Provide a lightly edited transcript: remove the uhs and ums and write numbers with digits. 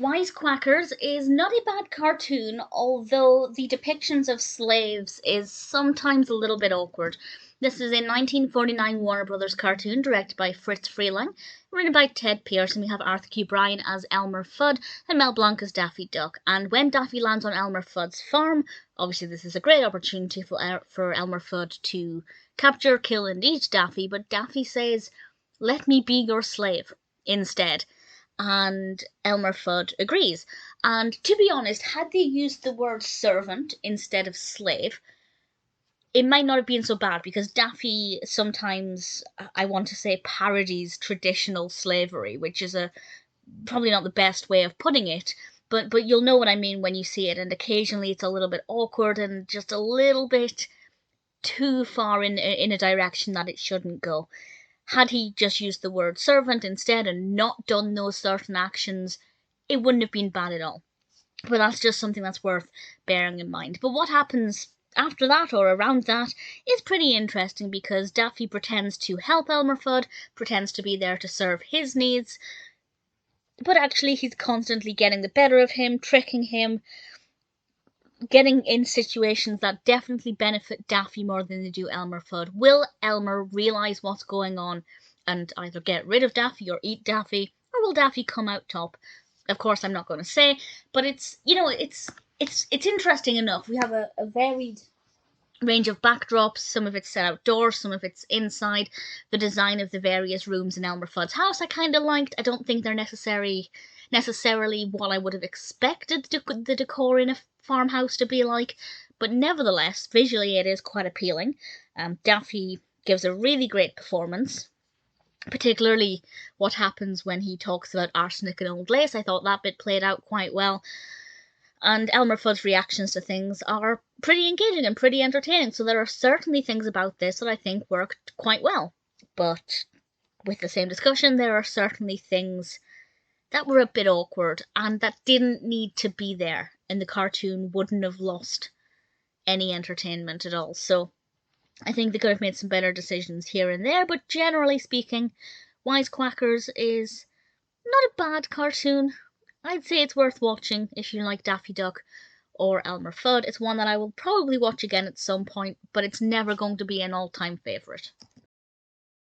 Quackers is not a bad cartoon, although the depictions of slaves is sometimes a little bit awkward. This is a 1949 Warner Brothers cartoon directed by Freleng, written by Ted Pierce, and we have Arthur Q. Bryan as Elmer Fudd and Mel Blanc as Daffy Duck. And when Daffy lands on Elmer Fudd's farm, obviously this is a great opportunity for Elmer Fudd to capture, kill, and eat Daffy, but Daffy says, "Let me be your slave," instead. And Elmer Fudd agrees. And to be honest, had they used the word servant instead of slave, it might not have been so bad, because Daffy sometimes, I want to say, parodies traditional slavery, which is probably not the best way of putting it, but you'll know what I mean when you see it, and occasionally it's a little bit awkward and just a little bit too far in a direction that it shouldn't go. Had he just used the word servant instead and not done those certain actions, it wouldn't have been bad at all. But that's just something that's worth bearing in mind. But what happens after that or around that is pretty interesting, because Daffy pretends to help Elmer Fudd, pretends to be there to serve his needs, but actually he's constantly getting the better of him, tricking him, getting in situations that definitely benefit Daffy more than they do Elmer Fudd. Will Elmer realise what's going on and either get rid of Daffy or eat Daffy, or will Daffy come out top? Of course, I'm not going to say, but it's interesting enough. We have a varied range of backdrops. Some of it's set outdoors, some of it's inside. The design of the various rooms in Elmer Fudd's house I kind of liked. I don't think they're necessarily what I would have expected the decor in a farmhouse to be like, but nevertheless, visually it is quite appealing. Daffy gives a really great performance, particularly what happens when he talks about arsenic and old lace. I thought that bit played out quite well. And Elmer Fudd's reactions to things are pretty engaging and pretty entertaining, so there are certainly things about this that I think worked quite well. But with the same discussion, there are certainly things that were a bit awkward and that didn't need to be there, and the cartoon wouldn't have lost any entertainment at all. So I think they could have made some better decisions here and there, but generally speaking, Quackers is not a bad cartoon. I'd say it's worth watching if you like Daffy Duck or Elmer Fudd. It's one that I will probably watch again at some point, but it's never going to be an all-time favourite.